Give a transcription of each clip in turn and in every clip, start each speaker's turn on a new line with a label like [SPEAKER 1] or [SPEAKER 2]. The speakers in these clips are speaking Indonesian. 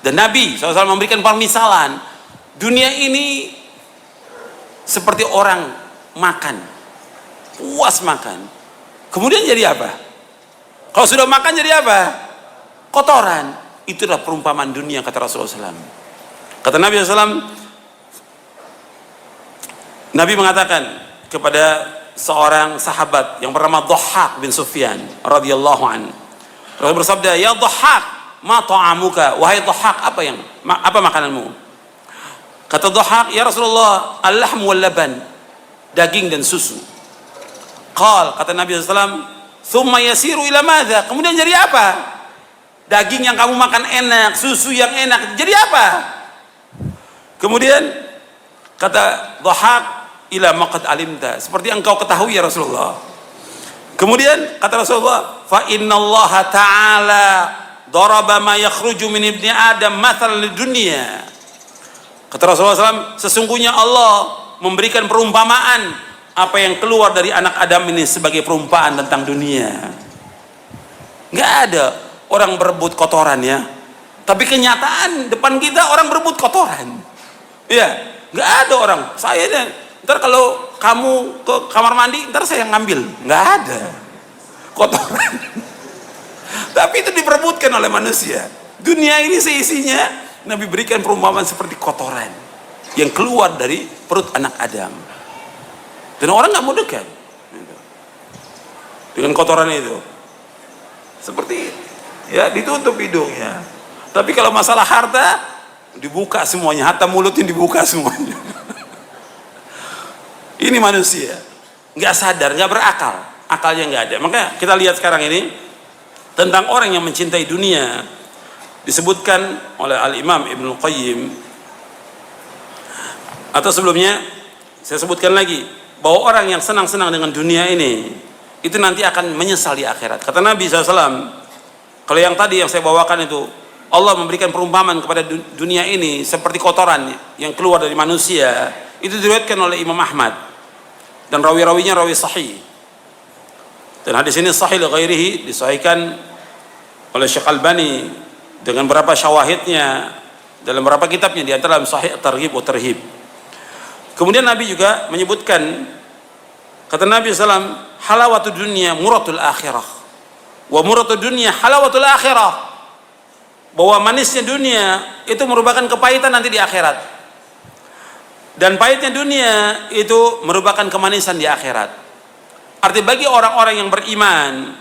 [SPEAKER 1] Dan Nabi SAW memberikan permisalan, dunia ini seperti orang makan, puas makan, kemudian jadi apa? Kalau sudah makan jadi apa? Kotoran. Itulah perumpamaan dunia, kata Rasulullah SAW. Kata Nabi SAW, Nabi mengatakan kepada seorang sahabat yang bernama Dhahhak bin Sufyan radhiyallahu an. Rasul bersabda, "Ya Dhahhak, ma ta'amuka?" Wahai Dhahhak, apa makananmu? Kata Dhahhak, "Ya Rasulullah, al-lahm wal laban." Daging dan susu. Qal, kata Nabi SAW, "Tsumma yasiru ila madza?" Kemudian jadi apa? Daging yang kamu makan enak, susu yang enak, jadi apa? Kemudian kata Dhahhak, ila maqad alimta, seperti engkau ketahui ya Rasulullah. Kemudian kata Rasulullah, fa innallaha ta'ala daraba ma yakhruju min ibni adam mathalan lidunya. Kata Rasulullah SAW, sesungguhnya Allah memberikan perumpamaan apa yang keluar dari anak Adam ini sebagai perumpamaan tentang dunia. Nggak ada orang berebut kotoran ya, tapi kenyataan depan kita orang berebut kotoran. Ya, nggak ada orang. Saya ntar kalau kamu ke kamar mandi, ntar saya yang ngambil. Nggak ada kotoran. Tapi itu diperebutkan oleh manusia. Dunia ini seisinya Nabi berikan perumpamaan seperti kotoran yang keluar dari perut anak Adam. Dan orang nggak mau dekat dengan kotoran itu. Seperti ya ditutup hidungnya. Tapi kalau masalah harta dibuka semuanya, harta mulutnya dibuka semuanya. Ini manusia nggak sadar, nggak berakal, akalnya nggak ada. Makanya kita lihat sekarang ini tentang orang yang mencintai dunia, disebutkan oleh Al-Imam Ibnu Qayyim, atau sebelumnya saya sebutkan lagi bahwa orang yang senang-senang dengan dunia ini itu nanti akan menyesal di akhirat. Kata Nabi SAW, kalau yang tadi yang saya bawakan itu, Allah memberikan perumpamaan kepada dunia ini seperti kotoran yang keluar dari manusia. Itu diriwayatkan oleh Imam Ahmad dan rawi-rawinya rawi sahih. Dan hadis ini sahih li ghairihi, disahihkan oleh Syekh Albani dengan beberapa syawahidnya dalam beberapa kitabnya, di antara Sahih At-Targhib wa Tarhib. Kemudian Nabi juga menyebutkan, kata Nabi SAW, halawatud dunya muratul akhirah wa muratud dunya halawatul akhirah, bahwa manisnya dunia itu merupakan kepahitan nanti di akhirat, dan pahitnya dunia itu merupakan kemanisan di akhirat. Arti bagi orang-orang yang beriman,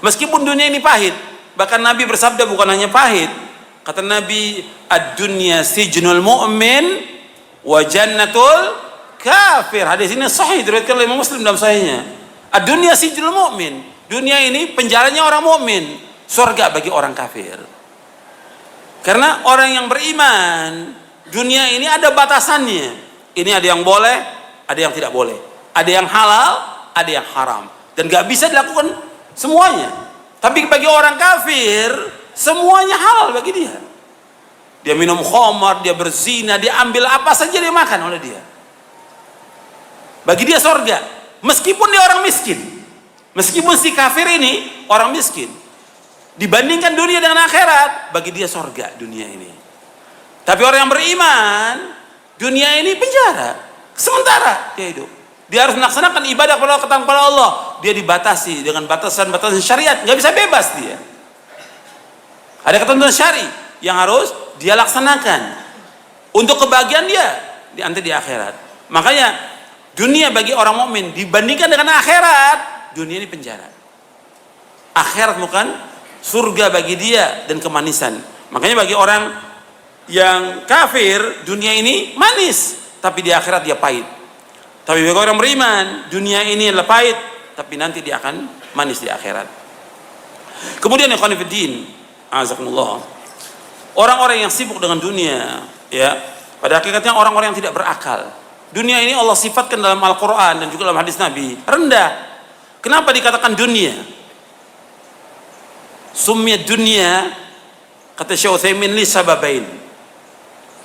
[SPEAKER 1] meskipun dunia ini pahit, bahkan Nabi bersabda bukan hanya pahit, kata Nabi, ad-dunya sijnul mu'min wa jannatul kafir. Hadis ini sahih, diriwayatkan oleh Imam Muslim dalam sahihnya. Ad-dunya sijnul mu'min, dunia ini penjaranya orang mukmin, surga bagi orang kafir. Karena orang yang beriman, dunia ini ada batasannya. Ini ada yang boleh, ada yang tidak boleh, ada yang halal, ada yang haram, dan gak bisa dilakukan semuanya. Tapi bagi orang kafir, semuanya halal bagi dia. Dia minum khamar, dia berzina, dia ambil apa saja dia makan oleh dia. Bagi dia surga, meskipun dia orang miskin. Meskipun si kafir ini orang miskin, dibandingkan dunia dengan akhirat, bagi dia surga dunia ini. Tapi orang yang beriman, dunia ini penjara sementara dia hidup. Dia harus melaksanakan ibadah kepada Allah. Dia dibatasi dengan batasan-batasan syariat, nggak bisa bebas dia. Ada ketentuan syari yang harus dia laksanakan untuk kebahagiaan dia nanti di akhirat. Makanya dunia bagi orang mukmin dibandingkan dengan akhirat, dunia ini penjara. Akhirat bukan surga bagi dia dan kemanisan. Makanya bagi orang yang kafir, dunia ini manis, tapi di akhirat dia pahit. Tapi bagi orang beriman, dunia ini adalah pahit, tapi nanti dia akan manis di akhirat. Kemudian ikhwan fillah, azakumullah, orang-orang yang sibuk dengan dunia, ya, pada hakikatnya orang-orang yang tidak berakal. Dunia ini Allah sifatkan dalam Al-Quran dan juga dalam hadis Nabi rendah. Kenapa dikatakan dunia? Summiyat dunia, kata Syekh Utsaimin, li sababain.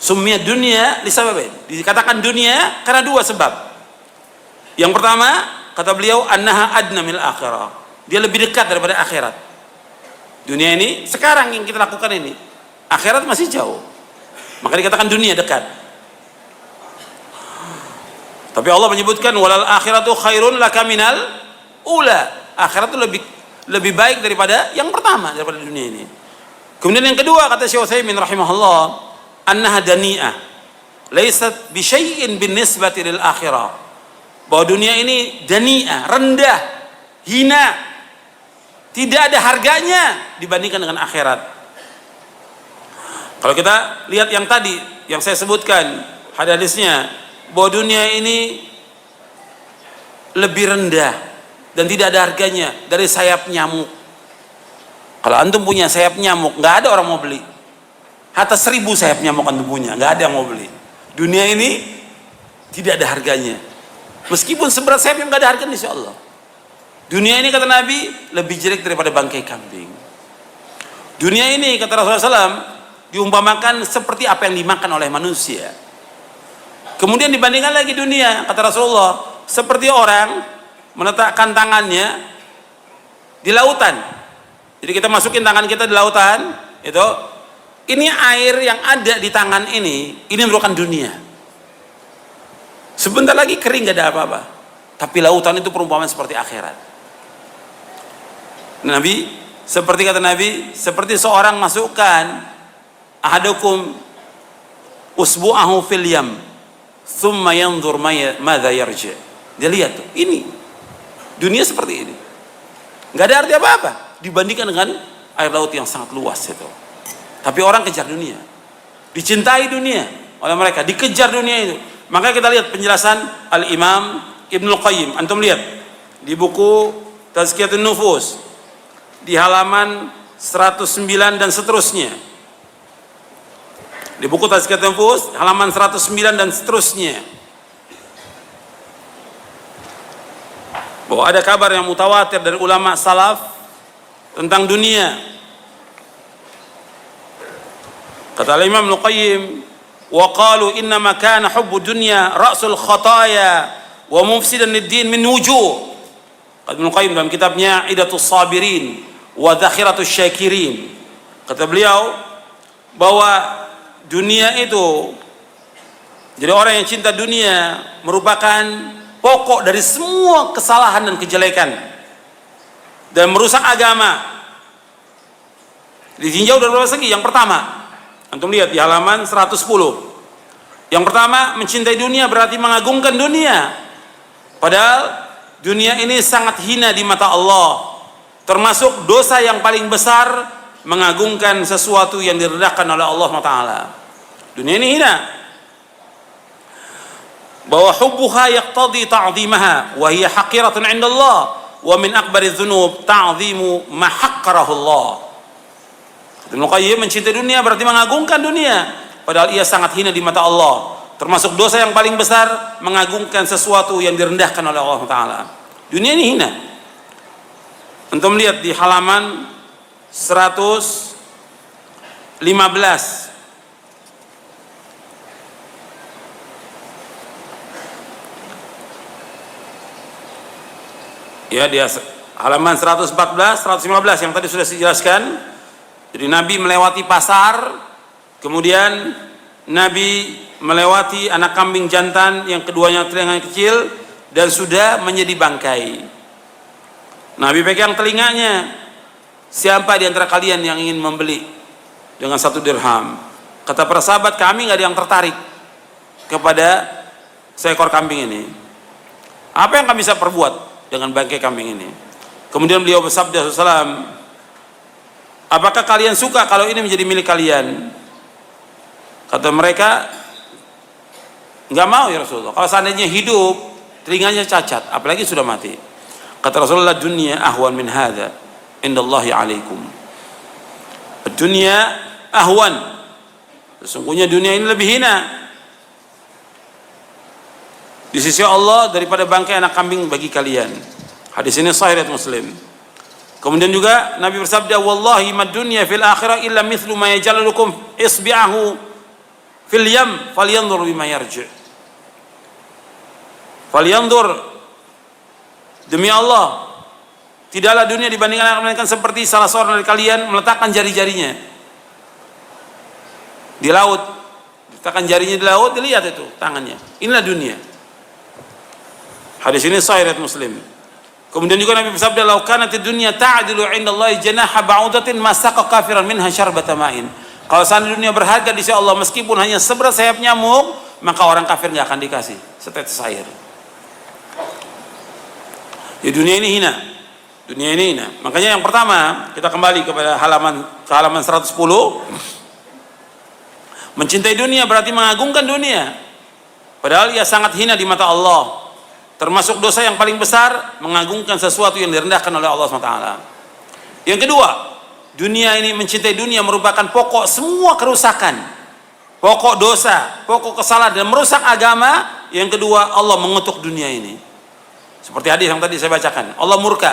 [SPEAKER 1] Summiyat dunia li sababain. Dikatakan dunia karena dua sebab. Yang pertama, kata beliau, annaha adna minal akhirah. Dia lebih dekat daripada akhirat. Dunia ini sekarang yang kita lakukan ini, akhirat masih jauh. Maka dikatakan dunia dekat. Tapi Allah menyebutkan walal akhiratu khairun laka minal ula. Akhirat itu lebih baik daripada yang pertama, daripada dunia ini. Kemudian yang kedua kata Syekh Utsaimin rahimahullah, annaha dani'ah laysat bi syai'in bin nisbati lil akhirah. Bahwa dunia ini dani'ah, rendah, hina, tidak ada harganya dibandingkan dengan akhirat. Kalau kita lihat yang tadi yang saya sebutkan hadisnya, bahwa dunia ini lebih rendah dan tidak ada harganya dari sayap nyamuk. Kalau antum punya sayap nyamuk, nggak ada orang mau beli. Hatta 1000 sayap nyamuk antum punya, nggak ada yang mau beli. Dunia ini tidak ada harganya. Meskipun seberat sayap yang nggak ada harganya, insya Allah. Dunia ini kata Nabi lebih jelek daripada bangkai kambing. Dunia ini kata Rasulullah SAW diumpamakan seperti apa yang dimakan oleh manusia. Kemudian dibandingkan lagi dunia kata Rasulullah seperti orang meletakkan tangannya di lautan. Jadi kita masukin tangan kita di lautan, itu ini air yang ada di tangan ini merupakan dunia. Sebentar lagi kering, gak ada apa-apa. Tapi lautan itu perumpamaan seperti akhirat. Nabi, seperti kata Nabi, seperti seorang masukkan ahadukum usbu'ahu fil yam thumma yanzur madza yarji. Dia lihat tuh, ini dunia seperti ini. Enggak ada arti apa-apa dibandingkan dengan air laut yang sangat luas itu. Tapi orang kejar dunia. Dicintai dunia oleh mereka, dikejar dunia itu. Maka kita lihat penjelasan Al-Imam Ibnul Qayyim. Antum lihat di buku Tazkiyatun Nufus di halaman 109 dan seterusnya. Di buku Tazkiyatun Nufus halaman 109 dan seterusnya. Bahwa ada kabar yang mutawatir dari ulama salaf tentang dunia. Kata Imam Ibnu Qayyim, wa qalu inna ma kana hubbu dunya ra'sul khataya wa mufsidan lid-din min wujuh. Kata Ibnu Qayyim dalam kitabnya Idatus Sabirin wa Dhakhiratus Syakirin. Kata beliau bahwa dunia itu, jadi orang yang cinta dunia merupakan pokok dari semua kesalahan dan kejelekan dan merusak agama. Ditinjau dari beberapa segi. Yang pertama, antum lihat di halaman 110. Yang pertama, mencintai dunia berarti mengagungkan dunia. Padahal dunia ini sangat hina di mata Allah. Termasuk dosa yang paling besar mengagungkan sesuatu yang direndahkan oleh Allah SWT. Dunia ini hina. Bahwa hubbuha yaqtadi ta'zimaha wa hiya haqiratun 'inda Allah wa min akbari dzunub ta'zimu ma haqqarahu Allah. Ibnu Qayyim mencintai dunia berarti mengagungkan dunia, padahal ia sangat hina di mata Allah. Termasuk dosa yang paling besar mengagungkan sesuatu yang direndahkan oleh Allah Taala. Dunia ini hina. Antum lihat di halaman 115. Ya, di halaman 114, 115 yang tadi sudah dijelaskan. Jadi Nabi melewati pasar, kemudian Nabi melewati anak kambing jantan yang keduanya telinga kecil dan sudah menjadi bangkai. Nabi pegang telinganya. Siapa di antara kalian yang ingin membeli dengan 1 dirham? Kata para sahabat, kami nggak ada yang tertarik kepada seekor kambing ini. Apa yang kami bisa perbuat dengan bangkai kambing ini? Kemudian beliau bersabda SAW, apakah kalian suka kalau ini menjadi milik kalian? Kata mereka, nggak mau ya Rasulullah. Kalau seandainya hidup, telinganya cacat, apalagi sudah mati. Kata Rasulullah, dunia ahwan min hadza indallahi alaikum. Dunia ahwan. Sesungguhnya dunia ini lebih hina di sisi Allah daripada bangkai anak kambing bagi kalian. Hadis ini sahih riwayat Muslim. Kemudian juga Nabi bersabda, wallahi mad dunya fil akhirah illa mithlu ma yajallukum isbi'ahu fil yam falyanzur bima yarji'. Falyanzur, demi Allah, tidaklah dunia dibandingkan seperti salah seorang dari kalian meletakkan jari-jarinya di laut, letakkan jarinya di laut, dilihat itu tangannya. Inilah dunia. Hadis ini sahih riwayat Muslim. Kemudian juga Nabi bersabda, "Lau kanatid dunya ta'dilu 'indallahi janaha ba'udatin masaqa kafiran minha syarbata ma'in." Kalau seandainya dunia berharga di sisi Allah meskipun hanya seberat sayap nyamuk, maka orang kafir nggak akan dikasih setetes air. Ya, dunia ini hina. Dunia ini hina. Makanya yang pertama, kita kembali kepada halaman 110. Mencintai dunia berarti mengagungkan dunia. Padahal ia sangat hina di mata Allah. Termasuk dosa yang paling besar, mengagungkan sesuatu yang direndahkan oleh Allah SWT. Yang kedua, dunia ini, mencintai dunia merupakan pokok semua kerusakan, pokok dosa, pokok kesalahan dan merusak agama. Yang kedua, Allah mengutuk dunia ini. Seperti hadis yang tadi saya bacakan, Allah murka,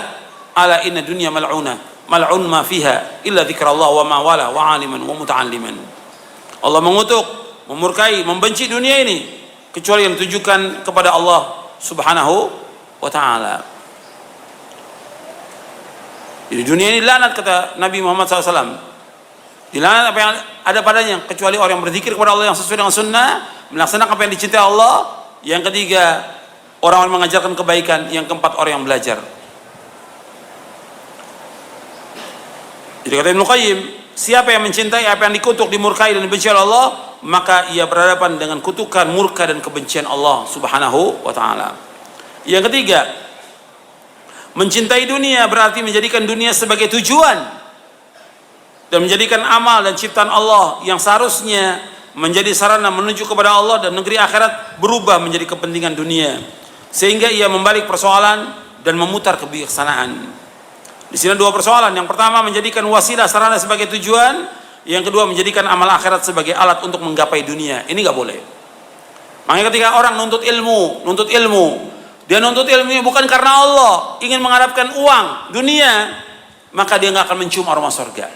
[SPEAKER 1] ala inna dunya mal'una, mal'un ma fiha illa dzikrallah wa ma wala wa aliman wa muta'alliman. Allah mengutuk, memurkai, membenci dunia ini kecuali yang ditujukan kepada Allah Subhanahu wa ta'ala. Jadi dunia ini laknat, kata Nabi Muhammad SAW. Dilaknat apa yang ada padanya kecuali orang yang berzikir kepada Allah yang sesuai dengan sunnah, melaksanakan apa yang dicintai Allah. Yang ketiga, orang-orang mengajarkan kebaikan. Yang keempat, orang yang belajar. Jadi kata Ibnu Qayyim, siapa yang mencintai apa yang dikutuk, dimurkai dan dibenci oleh Allah, maka ia berhadapan dengan kutukan, murka dan kebencian Allah Subhanahu wa ta'ala. Yang ketiga, mencintai dunia berarti menjadikan dunia sebagai tujuan dan menjadikan amal dan ciptaan Allah yang seharusnya menjadi sarana menuju kepada Allah dan negeri akhirat berubah menjadi kepentingan dunia, sehingga ia membalik persoalan dan memutar kebijaksanaan. Di sini dua persoalan. Yang pertama, menjadikan wasilah sarana sebagai tujuan. Yang kedua, menjadikan amal akhirat sebagai alat untuk menggapai dunia. Ini nggak boleh. Makanya ketika orang nuntut ilmu, dia nuntut ilmunya bukan karena Allah, ingin mengharapkan uang, dunia, maka dia nggak akan mencium aroma surga.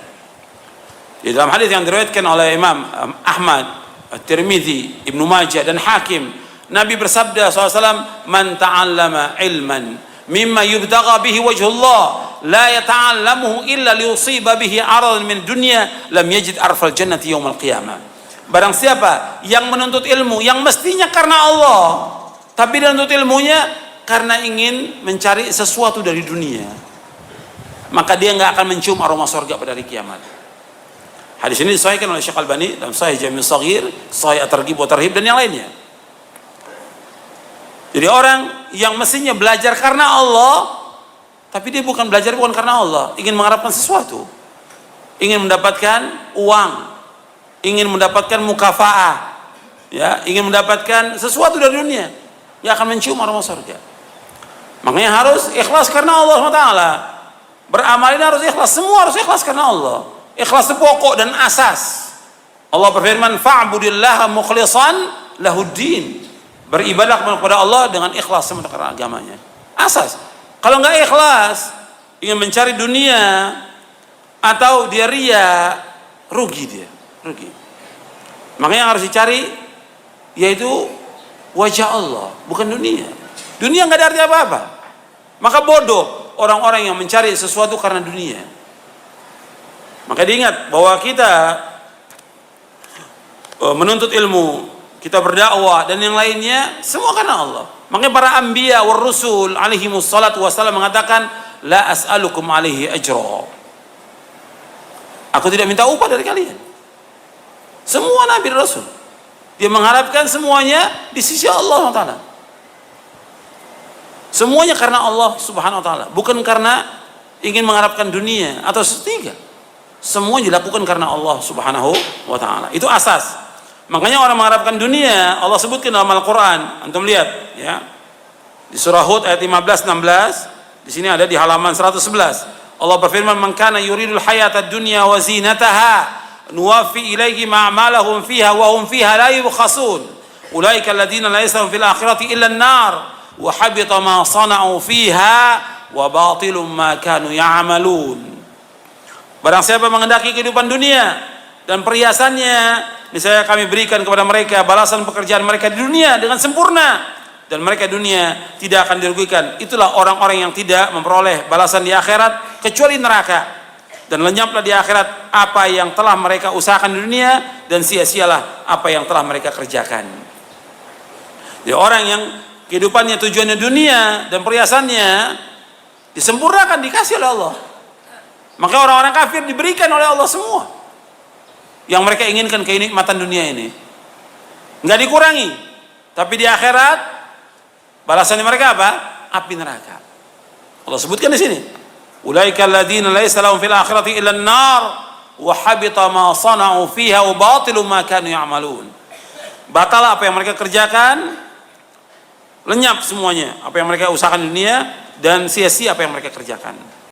[SPEAKER 1] Di dalam hadis yang diriwayatkan oleh Imam Ahmad, At-Tirmidzi, Ibnu Majah dan Hakim, Nabi bersabda SAW, "Man ta'allama ilman mimma yubtagha bihi wajhullah la yata'allamuhu illa liyusiba bihi 'aradan min dunya lam yajid arfal jannati yaumil qiyamah." Barang siapa yang menuntut ilmu yang mestinya karena Allah, tapi dia menuntut ilmunya karena ingin mencari sesuatu dari dunia, maka dia nggak akan mencium aroma surga pada hari kiamat. Hadis ini disahihkan oleh Syekh Albani dalam Sahih Jami' Shaghir, Sahih At-Targhib wa Tarhib dan yang lainnya. Jadi orang yang mestinya belajar karena Allah, tapi dia bukan belajar bukan karena Allah, ingin mengharapkan sesuatu, ingin mendapatkan uang, ingin mendapatkan mukafaah, ya, ingin mendapatkan sesuatu dari dunia, dia akan mencium aroma surga. Makanya harus ikhlas karena Allah SWT. Beramal ini harus ikhlas, semua harus ikhlas karena Allah. Ikhlas itu pokok dan asas. Allah berfirman, "Fa'budillaha mukhlishan lahuddin." Beribadah kepada Allah dengan ikhlas semata karena agamanya. Asas. Kalau nggak ikhlas, ingin mencari dunia atau dia ria, rugi dia, rugi. Makanya yang harus dicari yaitu wajah Allah, bukan dunia. Dunia nggak ada arti apa-apa. Maka bodoh orang-orang yang mencari sesuatu karena dunia. Maka diingat bahwa kita menuntut ilmu, kita berdakwah dan yang lainnya semua karena Allah. Makanya para anbiya war rusul alaihimus salatu wassalam mengatakan, la as'alukum alaihi ajra. Aku tidak minta upah dari kalian. Semua nabi dan rasul dia mengharapkan semuanya di sisi Allah SWT. Semuanya karena Allah Subhanahu wa taala, bukan karena ingin mengharapkan dunia atau setiga. Semua dilakukan karena Allah Subhanahu wa taala. Itu asas. Makanya orang mengharapkan dunia, Allah sebutkan dalam Al-Qur'an. Antum lihat ya. Di surah Hud ayat 15 16, di sini ada di halaman 111. Allah berfirman, "Man kana yuridul hayatad dunya wa zinataha, nuwaffi ilaihim a'malahum fiha wa hum fiha la yubkhasun. Ulaika alladziina la yas'aluna fil akhirati illa an-nar wa habita ma sana'u fiha wa batilum ma kanu ya'malun." Barang siapa menghendaki kehidupan dunia dan perhiasannya, misalnya kami berikan kepada mereka balasan pekerjaan mereka di dunia dengan sempurna, dan mereka dunia tidak akan dirugikan. Itulah orang-orang yang tidak memperoleh balasan di akhirat kecuali neraka. dan lenyaplah di akhirat apa yang telah mereka usahakan di dunia, dan sia-sialah apa yang telah mereka kerjakan. Jadi orang yang kehidupannya tujuannya dunia dan perhiasannya disempurnakan, dikasih oleh Allah. Maka orang-orang kafir diberikan oleh Allah semua yang mereka inginkan, kenikmatan dunia ini nggak dikurangi, tapi di akhirat balasannya mereka apa? Api neraka. Allah sebutkan di sini, ulaika alladzina laisa lahum fil akhirati illa an-nar wa habita ma sana'u fiha wa batilu ma kanu ya'malun. Batal apa yang mereka kerjakan, lenyap semuanya apa yang mereka usahakan di dunia, dan sia-sia apa yang mereka kerjakan.